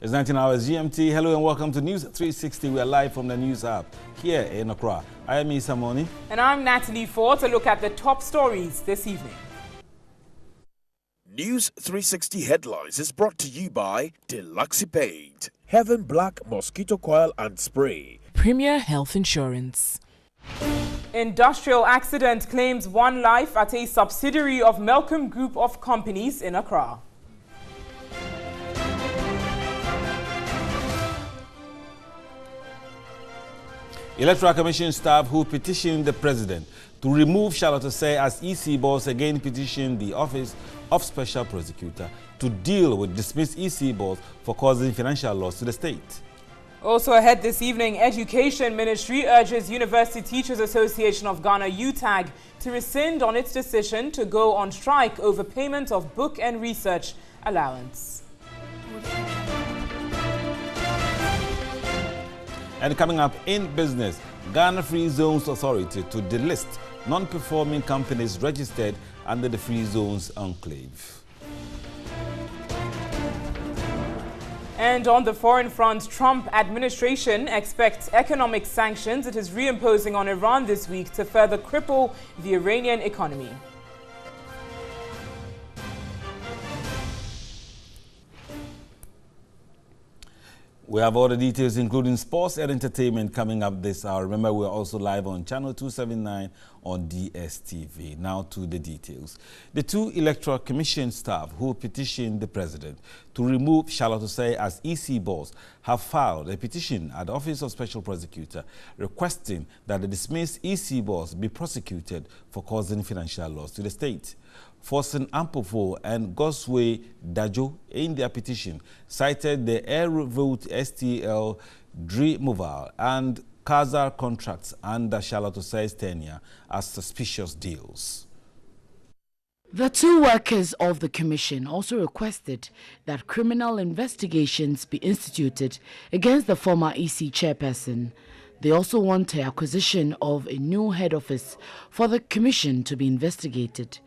It's 19 hours GMT. Hello and welcome to News 360. We are live from the News Hub here in Accra. I am Isa Moni. And I'm Natalie Ford to look at the top stories this evening. News 360 headlines is brought to you by Deluxe Paint, Heaven Black Mosquito Coil and Spray, Premier Health Insurance. Industrial accident claims one life at a subsidiary of Malcolm Group of Companies in Accra. Electoral Commission staff who petitioned the president to remove Charlotte Osei as EC boss again petitioned the Office of Special Prosecutor to deal with dismissed EC boss for causing financial loss to the state. Also ahead this evening, Education Ministry urges University Teachers Association of Ghana UTAG to rescind on its decision to go on strike over payment of book and research allowance. And coming up in business, Ghana Free Zones Authority to delist non-performing companies registered under the Free Zones Enclave. And on the foreign front, Trump administration expects economic sanctions it is reimposing on Iran this week to further cripple the Iranian economy. We have all the details, including sports and entertainment, coming up this hour. Remember, we're also live on Channel 279 on DSTV. Now to the details. The two Electoral Commission staff who petitioned the president to remove Charlotte Osei as EC boss have filed a petition at the Office of Special Prosecutor requesting that the dismissed EC boss be prosecuted for causing financial loss to the state. Forsen Ampofo and Gosway Dajo in their petition cited the Air Vote STL removal and Kazar contracts under Charlotte Osei's tenure as suspicious deals. The two workers of the commission also requested that criminal investigations be instituted against the former EC chairperson. They also want the acquisition of a new head office for the commission to be investigated.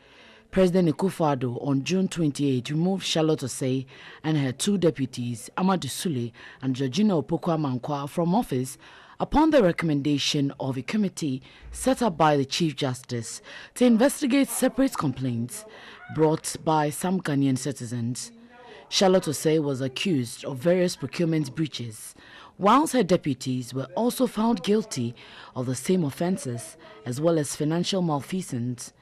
President Akufo-Addo on June 28 removed Charlotte Osei and her two deputies, Amadou Sule and Georgina Opoku-Amankwa, from office upon the recommendation of a committee set up by the Chief Justice to investigate separate complaints brought by some Ghanaian citizens. Charlotte Osei was accused of various procurement breaches, whilst her deputies were also found guilty of the same offences as well as financial malfeasance.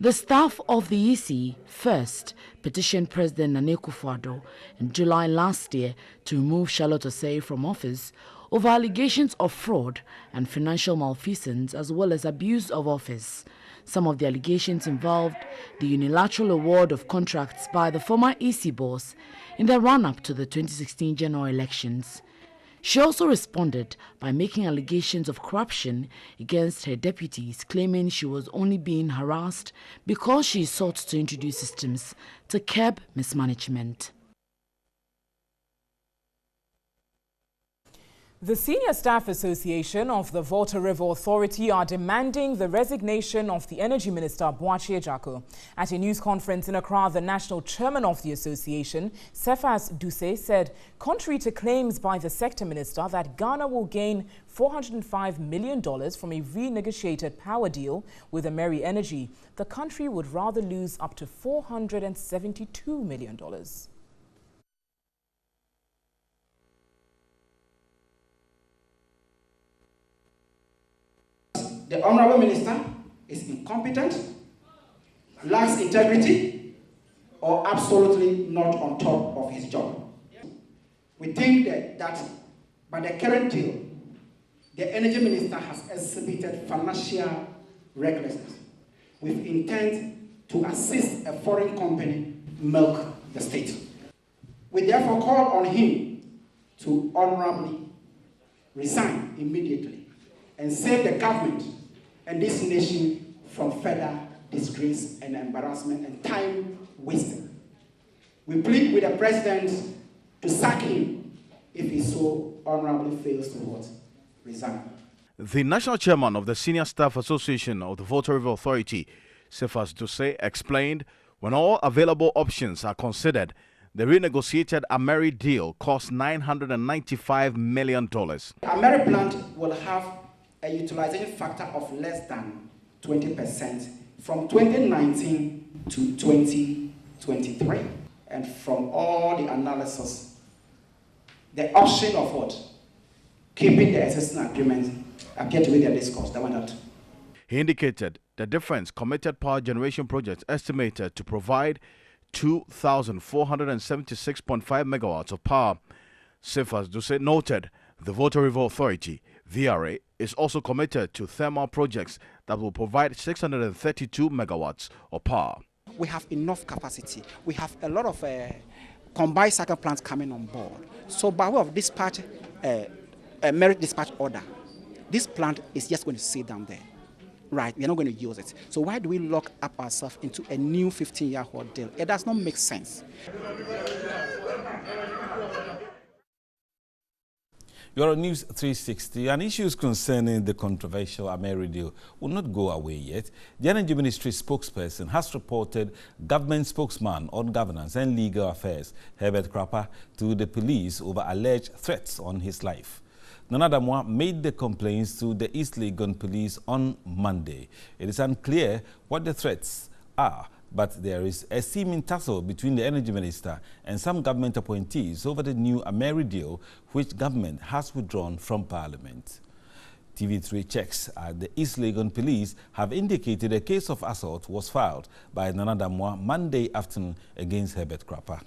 The staff of the EC first petitioned President Nana Akufo-Addo in July last year to remove Charlotte Osei from office over allegations of fraud and financial malfeasance as well as abuse of office. Some of the allegations involved the unilateral award of contracts by the former EC boss in the run-up to the 2016 general elections. She also responded by making allegations of corruption against her deputies, claiming she was only being harassed because she sought to introduce systems to curb mismanagement. The Senior Staff Association of the Volta River Authority are demanding the resignation of the Energy Minister, Boakye Ejako. At a news conference in Accra, the national chairman of the association, Cephas Duse, said, contrary to claims by the sector minister that Ghana will gain $405 million from a renegotiated power deal with Ameri Energy, the country would rather lose up to $472 million. The Honourable Minister is incompetent, lacks integrity, or absolutely not on top of his job. We think that by the current deal, the Energy Minister has exhibited financial recklessness with intent to assist a foreign company milk the state. We therefore call on him to honorably resign immediately and save the government and this nation from further disgrace and embarrassment and time wasted. We plead with the president to sack him if he so honorably fails to resign. The national chairman of the Senior Staff Association of the Volta River Authority, Cephas Duse, explained when all available options are considered, The renegotiated Ameri deal cost $995 million. Ameri plant will have a utilization factor of less than 20% from 2019 to 2023. And from all the analysis, the option of what? Keeping the existing agreement appear to be the least cost. That one not. He indicated the difference committed power generation projects estimated to provide 2,476.5 megawatts of power. Sifas Duse noted the Volta River Authority, VRA, is also committed to thermal projects that will provide 632 megawatts of power. We have enough capacity. We have a lot of combined cycle plants coming on board. So by way of dispatch, merit dispatch order, this plant is just going to sit down there. Right, we are not going to use it. So why do we lock up ourselves into a new 15-year-old deal? It does not make sense. You're on News 360, and issues concerning the controversial Ameri deal will not go away yet. The Energy Ministry spokesperson has reported government spokesman on governance and legal affairs, Herbert Krapah, to the police over alleged threats on his life. Nana Damwa made the complaints to the East Legon police on Monday. It is unclear what the threats are, but there is a seeming tussle between the energy minister and some government appointees over the new Ameri deal, which government has withdrawn from parliament. TV3 checks at the East Legon police have indicated a case of assault was filed by Nana Damwa Monday afternoon against Herbert Krapah.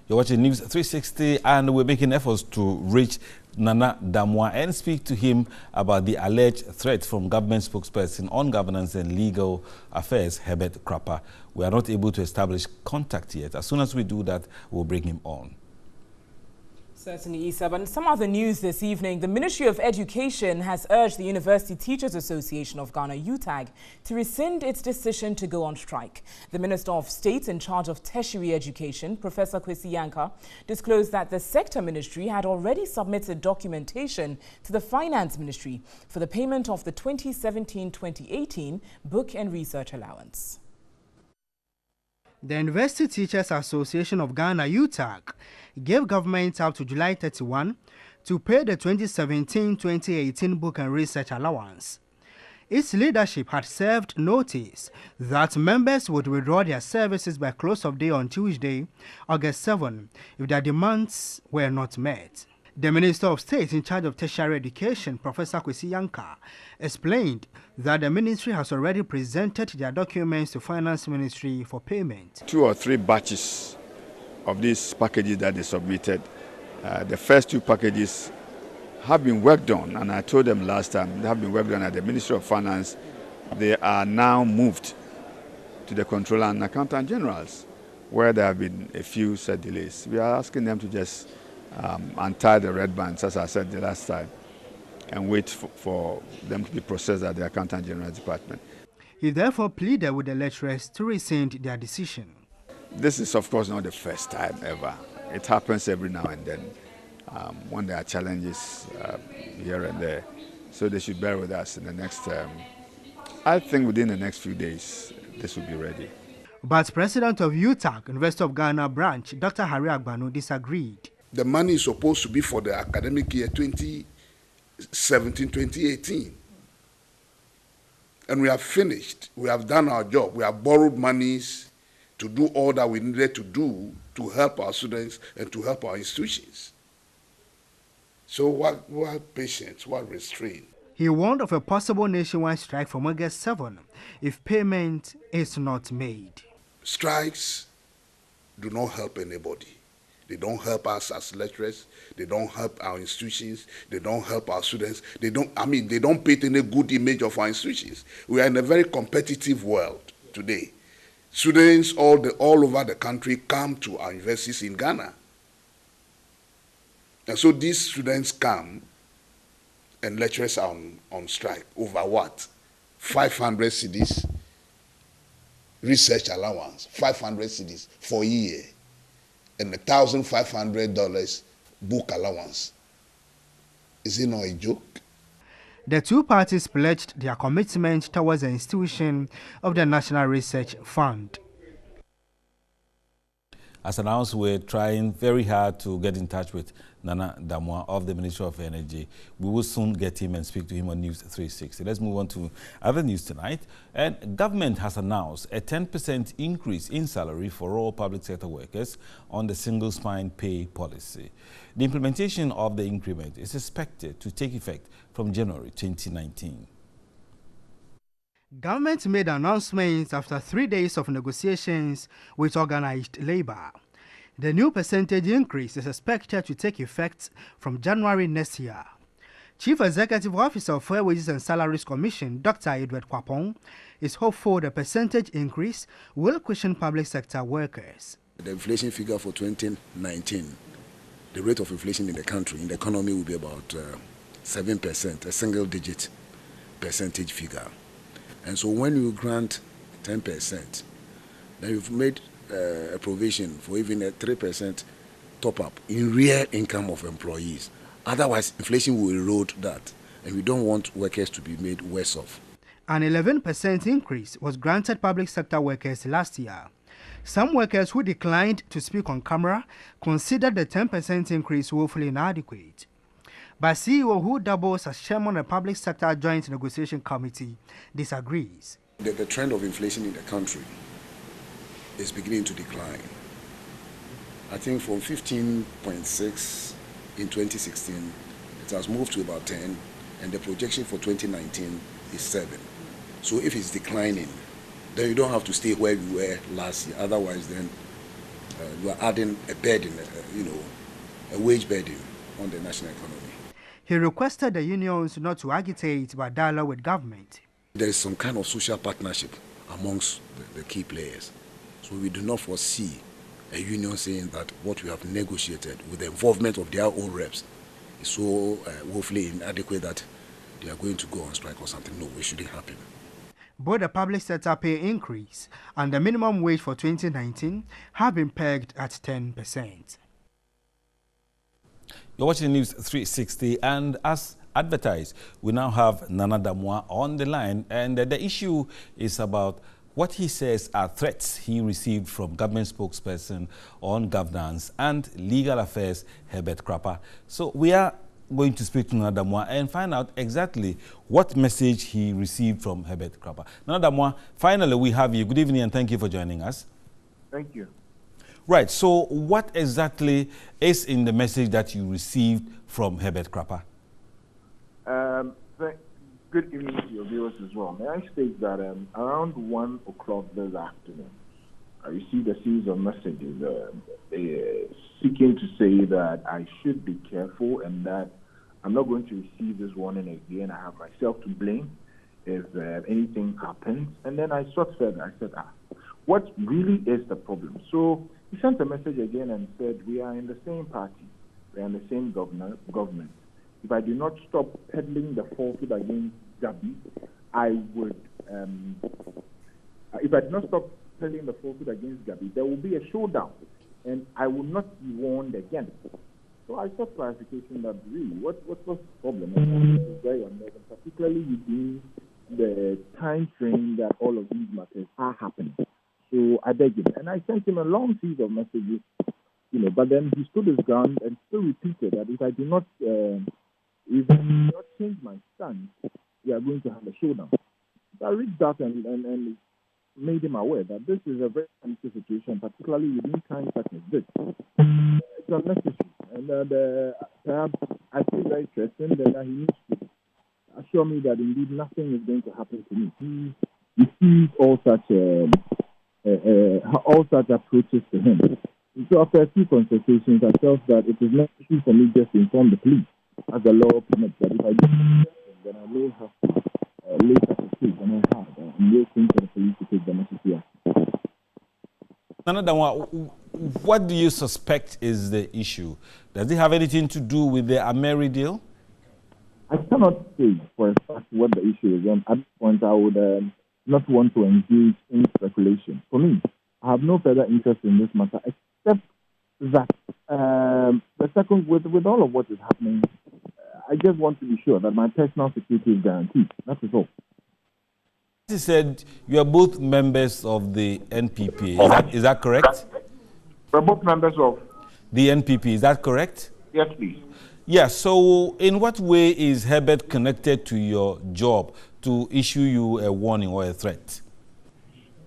You're watching News 360, and we're making efforts to reach Nana Damwa and speak to him about the alleged threat from government spokesperson on governance and legal affairs, Herbert Krapah. We are not able to establish contact yet. As soon as we do that, we'll bring him on. Certainly, Issa. But in some other news this evening, the Ministry of Education has urged the University Teachers Association of Ghana, UTAG, to rescind its decision to go on strike. The Minister of State in charge of tertiary education, Professor Kwesi Yankah, disclosed that the sector ministry had already submitted documentation to the Finance Ministry for the payment of the 2017-2018 book and research allowance. The University Teachers Association of Ghana, UTAG, gave government up to July 31 to pay the 2017-2018 book and research allowance. Its leadership had served notice that members would withdraw their services by close of day on Tuesday, August 7, if their demands were not met. The Minister of State in charge of tertiary education, Professor Kwesi Yankah, explained that the ministry has already presented their documents to Finance Ministry for payment. 2 or 3 batches of these packages that they submitted, the first 2 packages have been worked on, and I told them last time, they have been worked on at the Ministry of Finance. They are now moved to the Controller and Accountant Generals, where there have been a few set delays. We are asking them to just untie the red bands, as I said the last time, and wait for them to be processed at the Accountant General's Department. He therefore pleaded with the lecturers to rescind their decision. This is, of course, not the first time ever. It happens every now and then when there are challenges here and there. So they should bear with us in the next, I think within the next few days, this will be ready. But President of UTAG, University of Ghana branch, Dr. Harry Agbanu, disagreed. The money is supposed to be for the academic year 2017-2018. And we have finished. We have done our job. We have borrowed monies to do all that we needed to do to help our students and to help our institutions. So what patience, what restraint? He warned of a possible nationwide strike from August 7 if payment is not made. Strikes do not help anybody. They don't help us as lecturers. They don't help our institutions. They don't help our students. They don't paint any good image of our institutions. We are in a very competitive world today. Students all over the country come to our universities in Ghana. And so these students come and lecturers are on strike over what? 500 cedis. research allowance, 500 cedis for a year, and $1,500 book allowance. Is it not a joke? The two parties pledged their commitment towards the institution of the National Research Fund. As announced, we're trying very hard to get in touch with Nana Damwa of the Ministry of Energy. We will soon get him and speak to him on News 360. Let's move on to other news tonight. And government has announced a 10% increase in salary for all public sector workers on the single spine pay policy. The implementation of the increment is expected to take effect from January 2019. Government made announcements after 3 days of negotiations with organized labor. The new percentage increase is expected to take effect from January next year. Chief Executive Officer of Fair Wages and Salaries Commission, Dr. Edward Kwapong, is hopeful the percentage increase will cushion public sector workers. The inflation figure for 2019, the rate of inflation in the country, in the economy, will be about 7%, a single-digit percentage figure. And so when you grant 10%, then you've made a provision for even a 3% top-up in real income of employees. Otherwise, inflation will erode that, and we don't want workers to be made worse off. An 11% increase was granted public sector workers last year. Some workers who declined to speak on camera considered the 10% increase woefully inadequate. But CEO, who doubles as chairman of the Public Sector Joint Negotiation Committee, disagrees. The trend of inflation in the country is beginning to decline. I think from 15.6 in 2016, it has moved to about 10, and the projection for 2019 is 7. So if it's declining, then you don't have to stay where you were last year. Otherwise, then you are adding a burden, a wage burden on the national economy. He requested the unions not to agitate but dialogue with government. There is some kind of social partnership amongst the key players. So we do not foresee a union saying that what we have negotiated with the involvement of their own reps is so woefully inadequate that they are going to go on strike or something. No, it shouldn't happen. Both the public sector pay increase and the minimum wage for 2019 have been pegged at 10%. You're watching News 360, and as advertised, we now have Nana Damwa on the line, and the issue is about what he says are threats he received from government spokesperson on governance and legal affairs, Herbert Krapah. So we are going to speak to Nana Damwa and find out exactly what message he received from Herbert Krapah. Nana Damwa, finally we have you. Good evening and thank you for joining us. Thank you. Right, so what exactly is in the message that you received from Herbert Krapah? Good evening to your viewers as well. May I state that around 1 o'clock this afternoon, I received a series of messages seeking to say that I should be careful and that I'm not going to receive this warning again. I have myself to blame if anything happens. And then I sought further. I said, what really is the problem? So he sent a message again and said, we are in the same party. We are in the same government. If I do not stop peddling the falsehood against Gabi, I would, if I do not stop peddling the falsehood against Gabi, there will be a showdown, and I will not be warned again. So I sought clarification that really, what's the problem? And this is very unnerving, particularly within the time frame that all of these matters are happening. So I beg him, and I sent him a long series of messages, but then he stood his ground and still repeated that if I do not change my stance, we are going to have a showdown. So I reached out and made him aware that this is a very sensitive situation, particularly within times such as this. It's unnecessary, and perhaps I feel very threatened, and that he needs to assure me that indeed nothing is going to happen to me. He received all such approaches to him. So after a few consultations, I felt that it is necessary for me just to inform the police, as the law permits, that if I do, then I may have to lay such a case, and I have, and waiting for the police to take the necessary action. Nana Damwa, what do you suspect is the issue? Does it have anything to do with the Ameri deal? I cannot say for a fact what the issue is. And at this point, I would not want to engage in speculation. For me, I have no further interest in this matter except that the second, with all of what is happening, I just want to be sure that my personal security is guaranteed. That is all. You said you are both members of the NPP. Is that correct? We're both members of the NPP. Is that correct? Yes, please. Yeah. So, in what way is Herbert connected to your job to issue you a warning or a threat?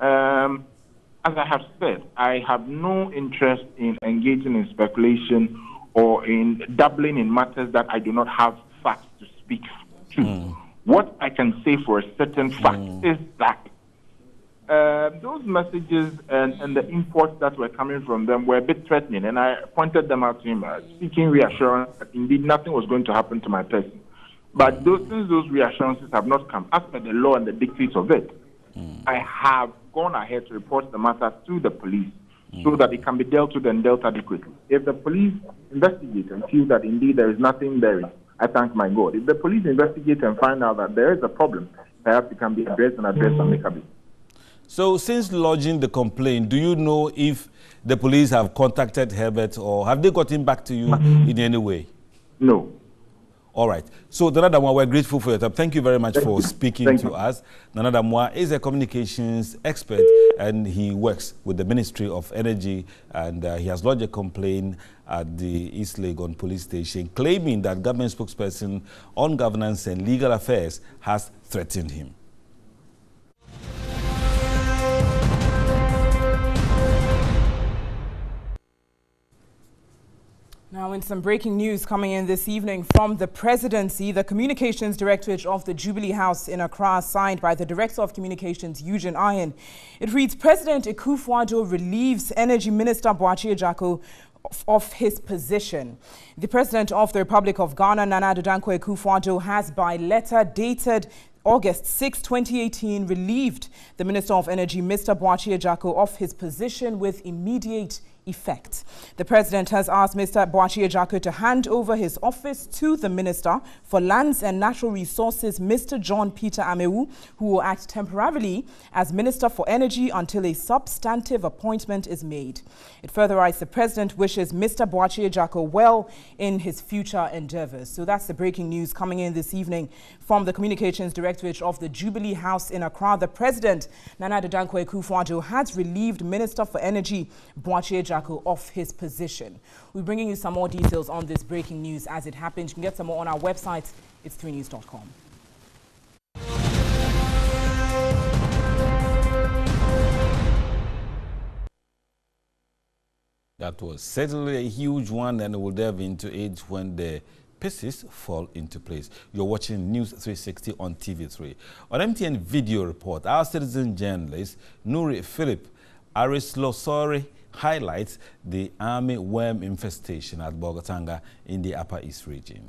As I have said, I have no interest in engaging in speculation or in dabbling in matters that I do not have facts to speak to. What I can say for a certain fact is that those messages and the imports that were coming from them were a bit threatening, and I pointed them out to him, seeking reassurance that indeed nothing was going to happen to my person. But since those reassurances have not come, as per the law and the dictates of it, I have gone ahead to report the matter to the police so that it can be dealt with and dealt adequately. If the police investigate and feel that indeed there is nothing there, I thank my God. If the police investigate and find out that there is a problem, perhaps it can be addressed amicably. So since lodging the complaint, do you know if the police have contacted Herbert or have they gotten back to you in any way? No. All right. So, Nana Damwa, we're grateful for your time. Thank you very much for speaking to us. Nana Damwa is a communications expert and he works with the Ministry of Energy, and he has lodged a complaint at the East Legon police station claiming that government spokesperson on governance and legal affairs has threatened him. Now, in some breaking news coming in this evening from the presidency, the Communications Directorate of the Jubilee House in Accra, signed by the Director of Communications, Eugene Iron. It reads, President Akufo-Addo relieves Energy Minister Boakye Agyarko of his position. The President of the Republic of Ghana, Nana Addo Akufo-Addo, has by letter dated August 6, 2018, relieved the Minister of Energy, Mr. Boakye Agyarko, of his position with immediate effect. The President has asked Mr. Boakye Agyarko to hand over his office to the Minister for Lands and Natural Resources, Mr. John Peter Amewu, who will act temporarily as Minister for Energy until a substantive appointment is made. It further writes, the President wishes Mr. Boakye Agyarko well in his future endeavors. So that's the breaking news coming in this evening from the Communications Directorate of the Jubilee House in Accra. The President, Nana Addo Akufo-Addo, has relieved Minister for Energy, Boakye Agyarko, of his position. We're bringing you some more details on this breaking news as it happens. You can get some more on our website. It's 3news.com. That was certainly a huge one, and we'll delve into it when the pieces fall into place. You're watching News 360 on TV3. On MTN Video Report, our citizen journalist, Nuri Philip Arislosori, highlights the army worm infestation at Bolgatanga in the Upper East region.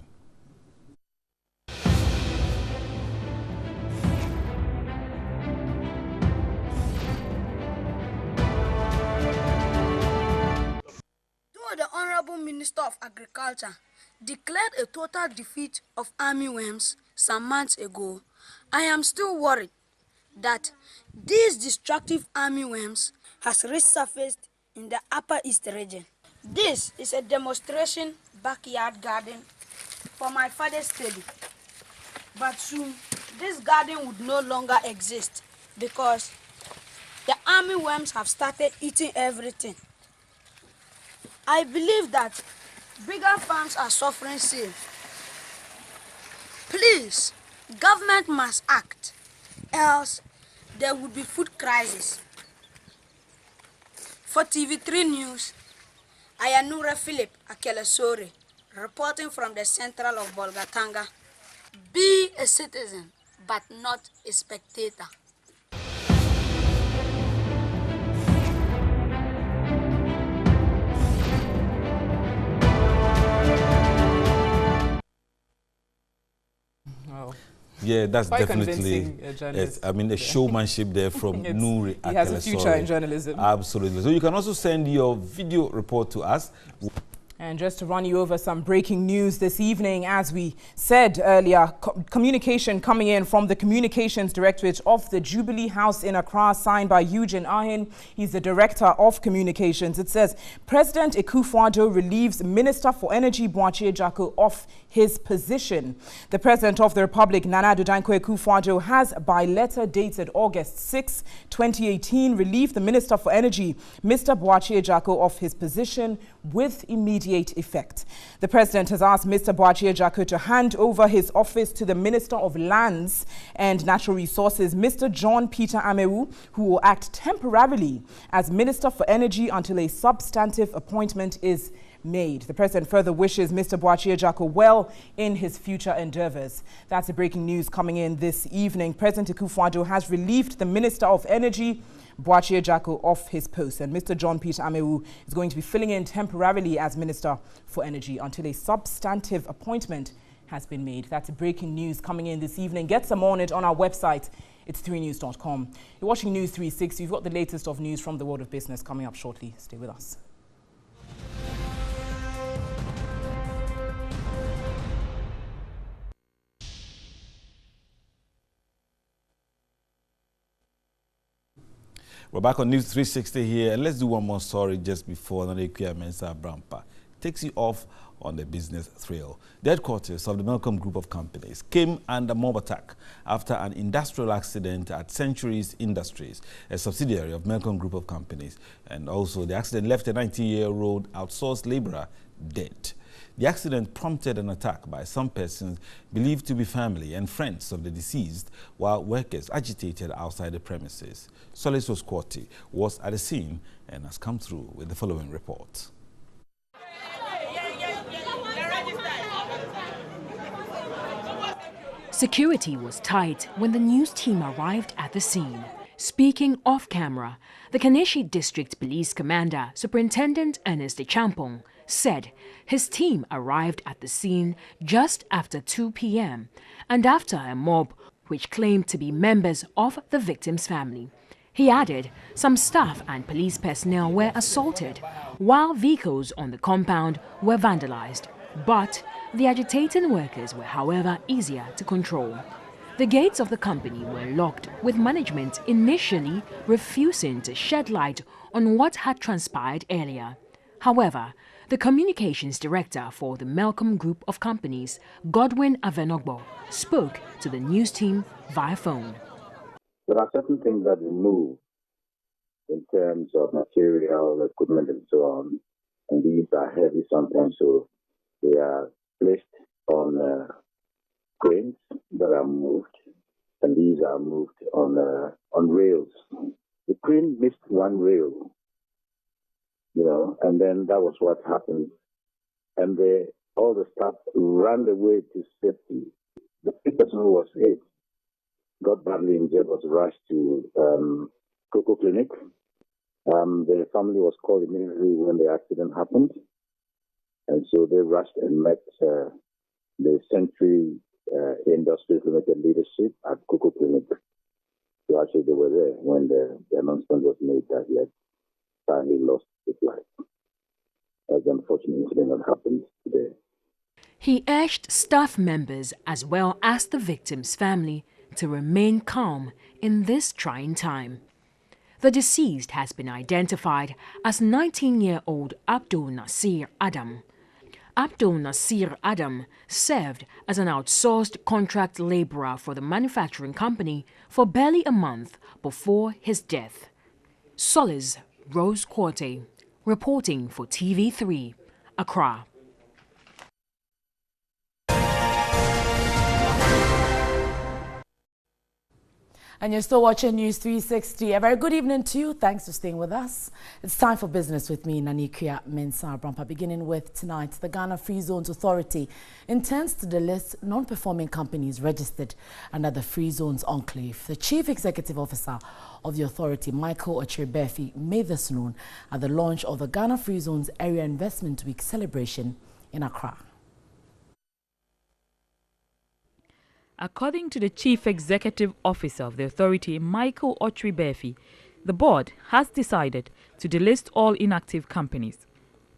Though the Honorable Minister of Agriculture declared a total defeat of army worms some months ago, I am still worried that these destructive army worms has resurfaced in the Upper East region. This is a demonstration backyard garden for my father's study. But soon, this garden would no longer exist because the army worms have started eating everything. I believe that bigger farms are suffering still. Please, government must act, else there would be food crisis. For TV3 News, I am Nura Philip Akelesori, reporting from the central of Bolgatanga. Be a citizen, but not a spectator. Yeah, that's quite definitely, I mean, a showmanship there from Nuri Akelesori. He has a future in journalism. Absolutely. So you can also send your video report to us. And just to run you over some breaking news this evening, as we said earlier, communication coming in from the Communications Directorate of the Jubilee House in Accra, signed by Eugene Ahin. He's the Director of Communications. It says, President Akufo-Addo relieves Minister for Energy Boakye Jacko of his position. The President of the Republic, Nana Addo Dankwa Akufo-Addo, has by letter dated August 6, 2018, relieved the Minister for Energy, Mr. Boakye Jacko, of his position with immediate effect. The President has asked Mr. Boakye Jacko to hand over his office to the Minister of Lands and Natural Resources, Mr. John Peter Amewu, who will act temporarily as Minister for Energy until a substantive appointment is made. The President further wishes Mr. Boakye Jacko well in his future endeavors. That's the breaking news coming in this evening. President Akufo-Addo has relieved the Minister of Energy, Boakye Jacko, of his post, and Mr. John Peter Amewu is going to be filling in temporarily as Minister for Energy until a substantive appointment has been made. That's breaking news coming in this evening. Get some on it on our website. It's 3news.com. You're watching News 360. You've got the latest of news from the world of business coming up shortly. Stay with us. We're back on News 360 here, and let's do one more story just before Nanekia Mensa Brampa takes you off on the business thrill. The headquarters of the Melcom Group of Companies came under mob attack after an industrial accident at Centuries Industries, a subsidiary of Melcom Group of Companies. And also, the accident left a 19-year-old outsourced laborer dead. The accident prompted an attack by some persons believed to be family and friends of the deceased, while workers agitated outside the premises. Solis Osquati was at the scene and has come through with the following report. Security was tight when the news team arrived at the scene. Speaking off camera, the Kaneshie District Police Commander, Superintendent Ernest Champong, said his team arrived at the scene just after 2 p.m. and after a mob which claimed to be members of the victim's family. He added some staff and police personnel were assaulted, while vehicles on the compound were vandalized. But the agitating workers were, however, easier to control. The gates of the company were locked, with management initially refusing to shed light on what had transpired earlier. However, the communications director for the Melcom Group of Companies, Godwin Avenogbo, spoke to the news team via phone. There are certain things that we move in terms of material, equipment, and so on, and these are heavy sometimes, so they are placed on cranes that are moved, and these are moved on rails. The crane missed one rail, and then that was what happened. And all the staff ran away to safety. The person who was hit got badly injured, was rushed to Cocoa Clinic. The family was called immediately when the accident happened. And so they rushed and met the Century Industries Limited leadership at Cocoa Clinic. So actually they were there when the announcement was made that he had finally lost his life. As the unfortunate incident that happened today. He urged staff members as well as the victim's family to remain calm in this trying time. The deceased has been identified as 19-year-old Abdul Nasir Adam. Abdul Nasir Adam served as an outsourced contract laborer for the manufacturing company for barely a month before his death. Solis Rose Quarte, reporting for TV3, Accra. And you're still watching News 360. A very good evening to you. Thanks for staying with us. It's time for business with me, Nanekia Mensa Brampa. Beginning with tonight, the Ghana Free Zones Authority intends to delist non-performing companies registered under the Free Zones Enclave. The Chief Executive Officer of the authority, Michael Ochiri-Befi, made this known at the launch of the Ghana Free Zones Area Investment Week celebration in Accra. According to the Chief Executive Officer of the authority, Michael Ochiri-Befi, the board has decided to delist all inactive companies.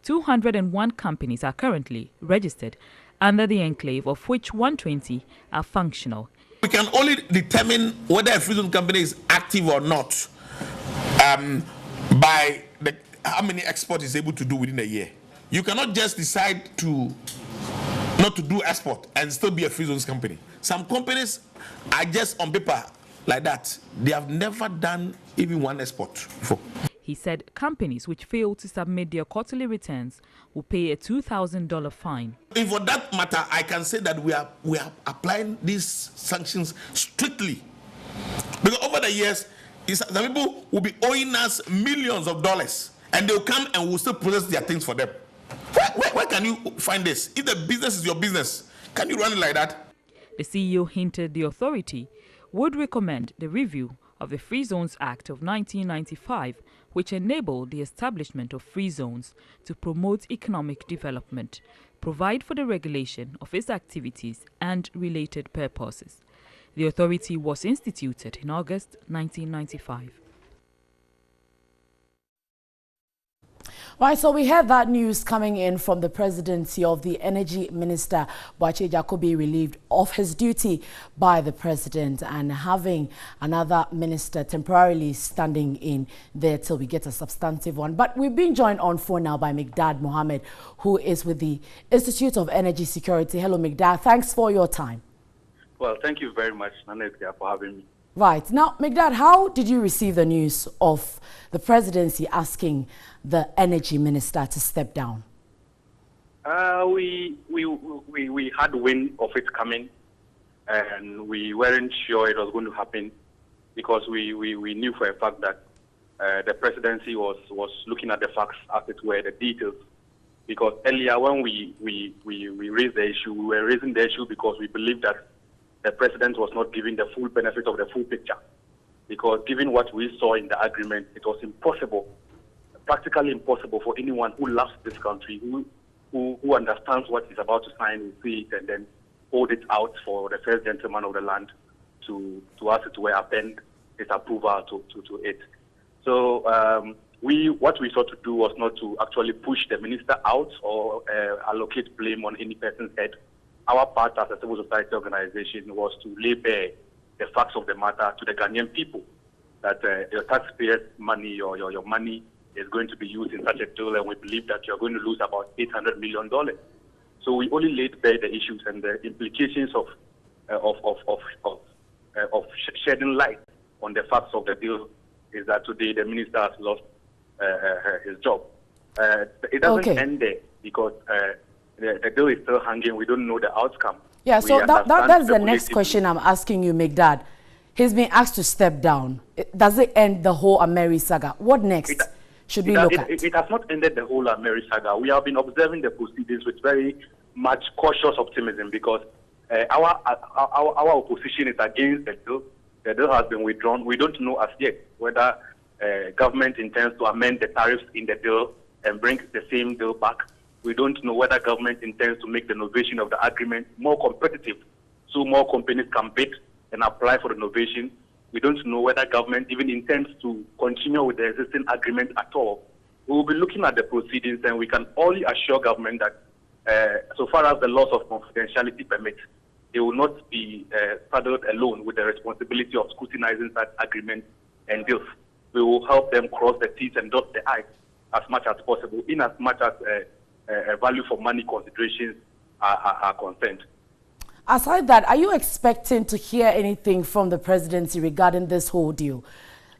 201 companies are currently registered under the enclave, of which 120 are functional. We can only determine whether a free zone company is active or not by how many exports it's able to do within a year. You cannot just decide not to do export and still be a free zones company. Some companies are just on paper like that. They have never done even one export before. He said companies which fail to submit their quarterly returns will pay a $2,000 fine. And for that matter, I can say that we are applying these sanctions strictly. Because over the years, some people will be owing us millions of dollars, and they'll come and we'll still process their things for them. Where can you find this? If the business is your business, can you run it like that? The CEO hinted the authority would recommend the review of the Free Zones Act of 1995, which enabled the establishment of free zones to promote economic development, provide for the regulation of its activities and related purposes. The authority was instituted in August 1995. Right, so we have that news coming in from the presidency of the Energy Minister, Boakye Agyarko, be relieved of his duty by the president and having another minister temporarily standing in there till we get a substantive one. But we've been joined on phone now by Migdad Mohammed, who is with the Institute of Energy Security. Hello, Migdad. Thanks for your time. Well, thank you very much, Nanekia, for having me. Right. Now, Migdad, how did you receive the news of the presidency asking the energy minister to step down? We had wind of it coming, and we weren't sure it was going to happen because we knew for a fact that the presidency was looking at the facts as it were, the details. Because earlier when we raised the issue, we were raising the issue because we believed that the president was not giving the full benefit of the full picture. Because given what we saw in the agreement, it was impossible, practically impossible for anyone who loves this country, who understands what he's about to sign, will see it and then hold it out for the first gentleman of the land to ask it to append his approval to it. So what we sought to do was not to actually push the minister out or allocate blame on any person's head. Our part as a civil society organization was to lay bare the facts of the matter to the Ghanaian people, that your taxpayers' money or your money is going to be used in such a deal, and we believe that you're going to lose about $800 million. So we only laid bare the issues and the implications of shedding light on the facts of the deal is that today the minister has lost his job. It doesn't end there because the deal is still hanging. We don't know the outcome. Yeah, so that's the next question I'm asking you, Migdad. He's been asked to step down. Does it end the whole Ameri saga? What next should we look at? It has not ended the whole Ameri saga. We have been observing the proceedings with very much cautious optimism because our opposition is against the deal. The deal has been withdrawn. We don't know as yet whether government intends to amend the tariffs in the deal and bring the same deal back. We don't know whether government intends to make the innovation of the agreement more competitive so more companies can bid and apply for the innovation. We don't know whether government even intends to continue with the existing agreement at all. We will be looking at the proceedings and we can only assure government that so far as the laws of confidentiality permit, they will not be saddled alone with the responsibility of scrutinizing that agreement and deals. We will help them cross the T's and dot the I's as much as possible, in as much as value for money considerations are concerned. Aside that, are you expecting to hear anything from the presidency regarding this whole deal?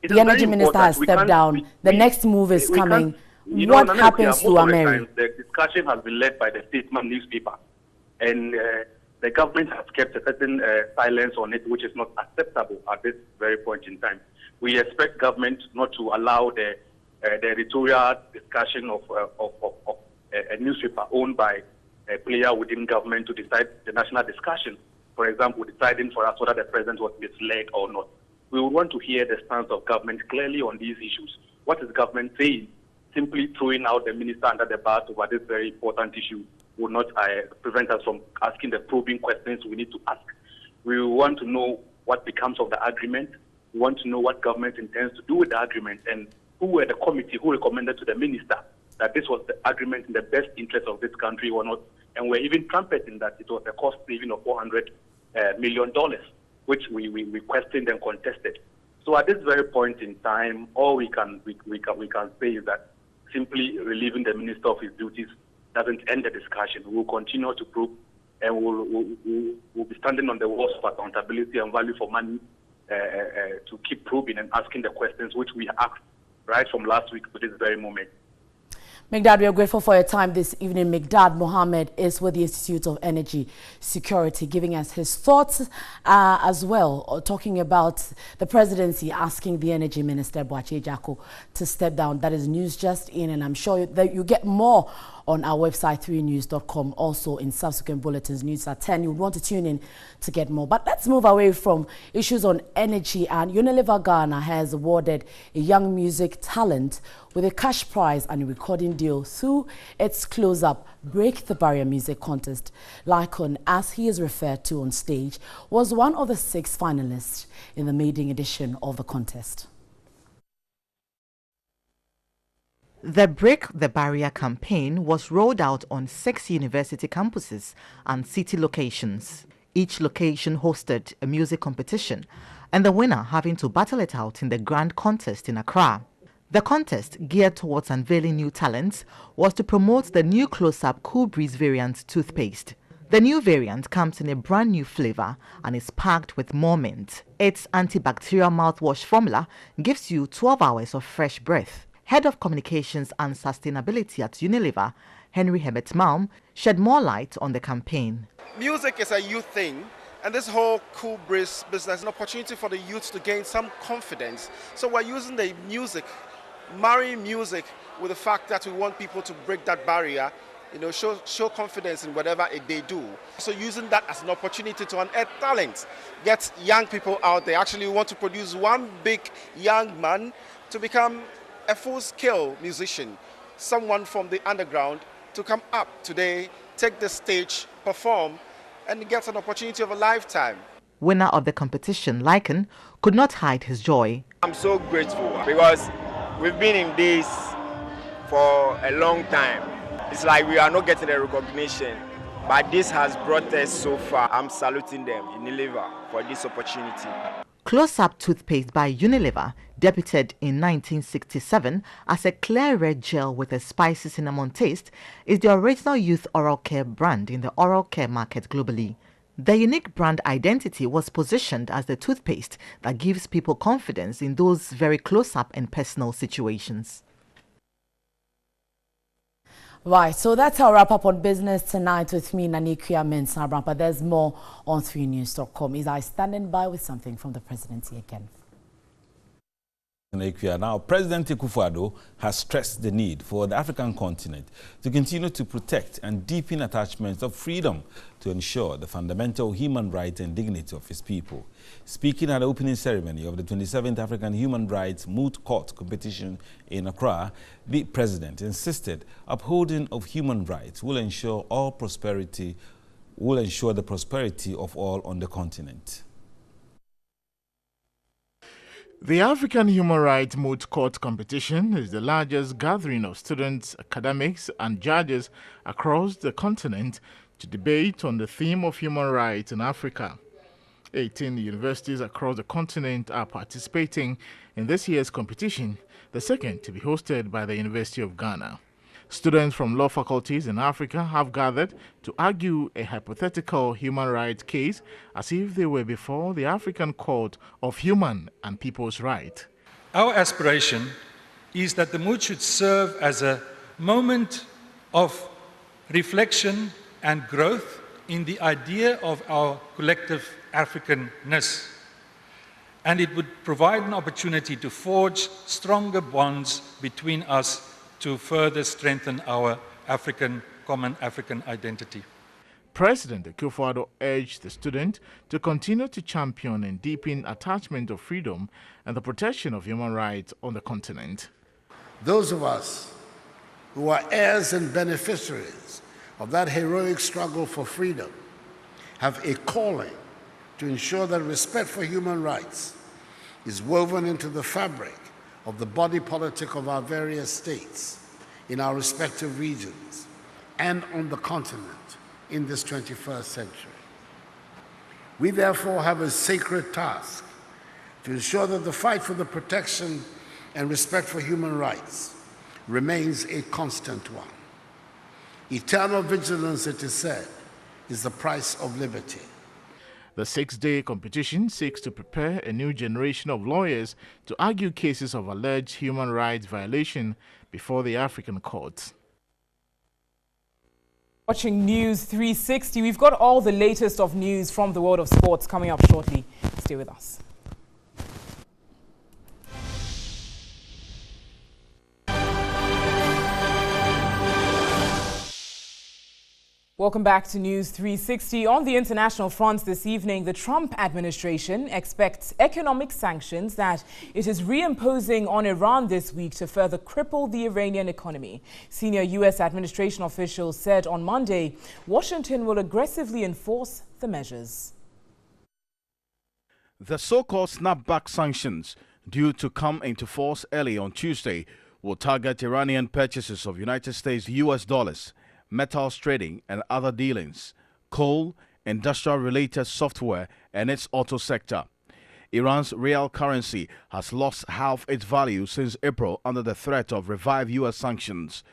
The energy minister has stepped down. The next move is coming. What happens to Ameri? The discussion has been led by the statesman newspaper, and the government has kept a certain silence on it, which is not acceptable at this very point in time. We expect government not to allow the editorial discussion of a newspaper owned by a player within government to decide the national discussion. For example, deciding for us whether the president was misled or not. We would want to hear the stance of government clearly on these issues. What is government saying? Simply throwing out the minister under the bus over this very important issue would not prevent us from asking the probing questions we need to ask. We want to know what becomes of the agreement. We want to know what government intends to do with the agreement and who were the committee who recommended to the minister that this was the agreement in the best interest of this country or not, and we're even trumpeting that it was a cost saving of $400 million, which we questioned and contested. So at this very point in time, all we can say is that simply relieving the minister of his duties doesn't end the discussion. We'll continue to probe, and we'll be standing on the walls of accountability and value for money to keep probing and asking the questions which we asked right from last week to this very moment. Megdad, we are grateful for your time this evening. Megdad Mohammed is with the Institute of Energy Security, giving us his thoughts as well, talking about the presidency asking the Energy Minister, Boakye Agyarko, to step down. That is news just in, and I'm sure that you get more on our website, 3news.com, also in subsequent bulletins, news at 10. You would want to tune in to get more. But let's move away from issues on energy. And Unilever Ghana has awarded a young music talent with a cash prize and a recording deal through its close-up Break the Barrier music contest. Lycon, as he is referred to on stage, was one of the 6 finalists in the maiden edition of the contest. The Break the Barrier campaign was rolled out on 6 university campuses and city locations. Each location hosted a music competition, and the winner having to battle it out in the grand contest in Accra. The contest, geared towards unveiling new talents, was to promote the new close-up Cool Breeze variant toothpaste. The new variant comes in a brand new flavor and is packed with more mint. Its antibacterial mouthwash formula gives you 12 hours of fresh breath. Head of Communications and Sustainability at Unilever, Henry Hemet-Malm, shed more light on the campaign. Music is a youth thing, and this whole Cool Breeze business is an opportunity for the youth to gain some confidence. So we're using the music, marrying music with the fact that we want people to break that barrier, show confidence in whatever they do. So using that as an opportunity to unearth talent, get young people out there. Actually, we want to produce one big young man to become a full-scale musician, someone from the underground to come up today, take the stage, perform, and get an opportunity of a lifetime. Winner of the competition, Lycon, could not hide his joy. I'm so grateful because we've been in this for a long time. It's like we are not getting the recognition, but this has brought us so far. I'm saluting them, Unilever, for this opportunity. Close-up toothpaste by Unilever, debuted in 1967 as a clear red gel with a spicy cinnamon taste, is the original youth oral care brand in the oral care market globally. The unique brand identity was positioned as the toothpaste that gives people confidence in those very close-up and personal situations. Right, so that's our wrap up on business tonight with me, Nanikia Mensah. But there's more on 3news.com. Is I standing by with something from the presidency again? Now, President Akufo-Addo has stressed the need for the African continent to continue to protect and deepen attachments of freedom to ensure the fundamental human rights and dignity of his people. Speaking at the opening ceremony of the 27th African Human Rights Moot Court competition in Accra, the president insisted upholding of human rights will ensure the prosperity of all on the continent. The African Human Rights Moot Court competition is the largest gathering of students, academics, and judges across the continent to debate on the theme of human rights in Africa. 18 universities across the continent are participating in this year's competition, the second to be hosted by the University of Ghana. Students from law faculties in Africa have gathered to argue a hypothetical human rights case as if they were before the African Court of Human and People's Rights. Our aspiration is that the moot should serve as a moment of reflection and growth in the idea of our collective Africanness. And it would provide an opportunity to forge stronger bonds between us to further strengthen our common African identity. President Akufo-Addo urged the student to continue to champion and deepen attachment of freedom and the protection of human rights on the continent. Those of us who are heirs and beneficiaries of that heroic struggle for freedom have a calling to ensure that respect for human rights is woven into the fabric of the body politic of our various states, in our respective regions and on the continent in this 21st century. We therefore have a sacred task to ensure that the fight for the protection and respect for human rights remains a constant one. Eternal vigilance, it is said, is the price of liberty. The 6-day competition seeks to prepare a new generation of lawyers to argue cases of alleged human rights violation before the African courts. Watching News 360, we've got all the latest of news from the world of sports coming up shortly. Stay with us. Welcome back to News 360. On the international front this evening, the Trump administration expects economic sanctions that it is reimposing on Iran this week to further cripple the Iranian economy. Senior U.S. administration officials said on Monday, Washington will aggressively enforce the measures. The so-called snapback sanctions, due to come into force early on Tuesday, will target Iranian purchases of United States U.S. dollars, metals trading and other dealings, coal, industrial-related software and its auto sector. Iran's real currency has lost half its value since April under the threat of revived U.S. sanctions.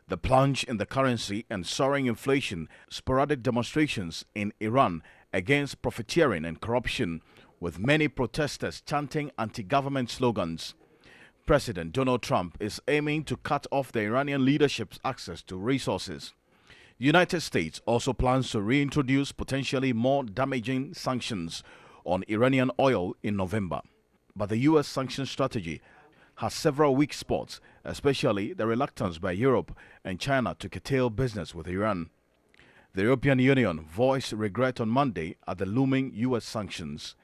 The plunge in the currency and soaring inflation, sporadic demonstrations in Iran against profiteering and corruption, with many protesters chanting anti-government slogans. President Donald Trump is aiming to cut off the Iranian leadership's access to resources. The United States also plans to reintroduce potentially more damaging sanctions on Iranian oil in November. But the U.S. sanction strategy has several weak spots, especially the reluctance by Europe and China to curtail business with Iran. The European Union voiced regret on Monday at the looming U.S. sanctions.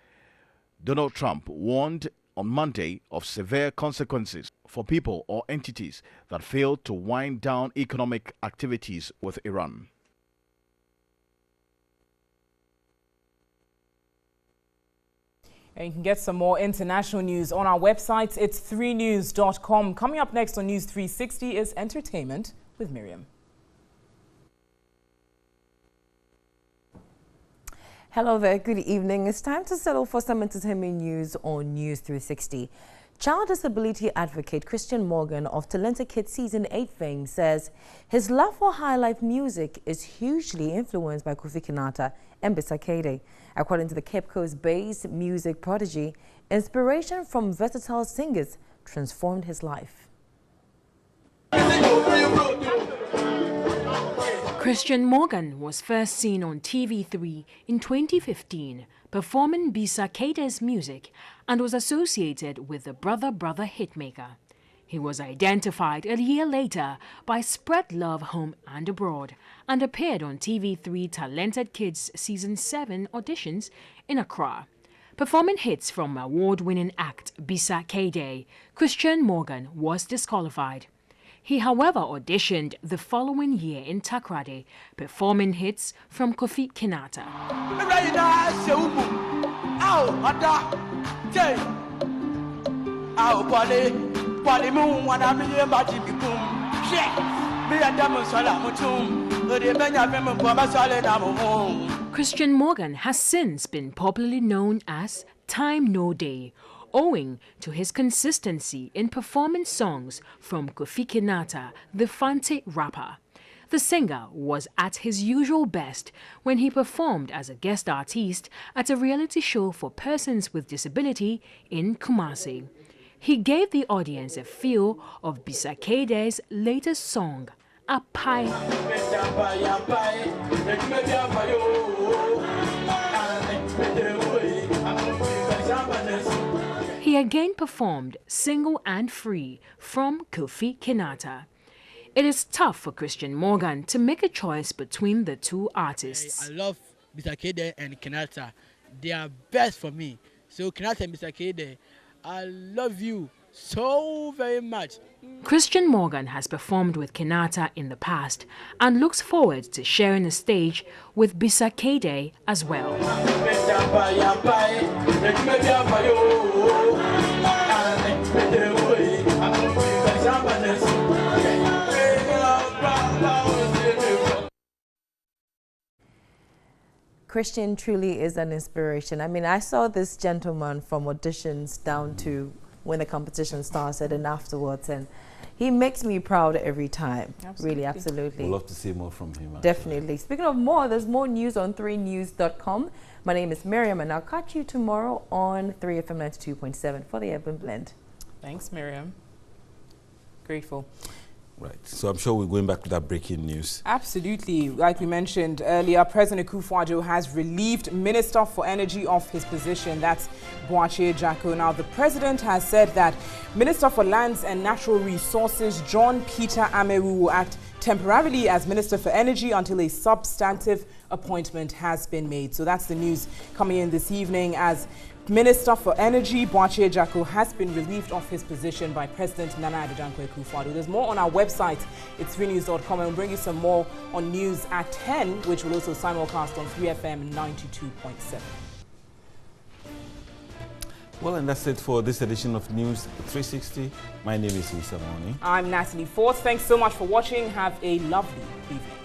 Donald Trump warned on Monday of severe consequences for people or entities that fail to wind down economic activities with Iran. And you can get some more international news on our website. It's 3news.com. Coming up next on News 360 is Entertainment with Miriam. Hello there, good evening. It's time to settle for some entertainment news on News 360. Child disability advocate Christian Morgan of Talented Kids Season 8 fame says his love for high-life music is hugely influenced by Kofi Kinata and Bisakede. According to the Cape Coast-based music prodigy, inspiration from versatile singers transformed his life. Christian Morgan was first seen on TV3 in 2015 performing Bisakede's music and was associated with the Brother Brother hitmaker. He was identified a year later by Spread Love Home and Abroad and appeared on TV3 Talented Kids Season 7 auditions in Accra. Performing hits from award-winning act Bisakede, Christian Morgan was disqualified. He, however, auditioned the following year in Takoradi, performing hits from Kofi Kinata. Christian Morgan has since been popularly known as Time No Day, owing to his consistency in performing songs from Kofi Kinata, the Fante rapper. The singer was at his usual best when he performed as a guest artist at a reality show for persons with disability in Kumasi. He gave the audience a feel of Bisakede's latest song, Apai. He again performed Single and Free from Kofi Kinata. It is tough for Christian Morgan to make a choice between the two artists. I love Bisakede and Kinata. They are best for me. So Kinata and Bisakede, I love you so very much. Christian Morgan has performed with Kinata in the past and looks forward to sharing the stage with Bisakede as well. Christian truly is an inspiration. I mean, I saw this gentleman from auditions down to when the competition started and afterwards, and he makes me proud every time. Absolutely. Really, absolutely. We'd love to see more from him. Actually. Definitely. Speaking of more, there's more news on 3news.com. My name is Miriam, and I'll catch you tomorrow on 3FM 92.7 for the Urban Blend. Thanks, Miriam. Grateful. Right. So I'm sure we're going back to that breaking news. Absolutely. Like we mentioned earlier, President Akufo-Addo has relieved Minister for Energy of his position. That's Boakye Jacko. Now, the president has said that Minister for Lands and Natural Resources, John Peter Amewu, will act temporarily as Minister for Energy until a substantive appointment has been made. So that's the news coming in this evening as Minister for Energy, Boakye Jacko, has been relieved of his position by President Nana Addo Dankwa Akufo-Addo. There's more on our website. It's 3news.com, and we'll bring you some more on news at 10, which will also simulcast on 3FM 92.7. Well, and that's it for this edition of News 360. My name is Lisa Moni. I'm Natalie Forth. Thanks so much for watching. Have a lovely evening.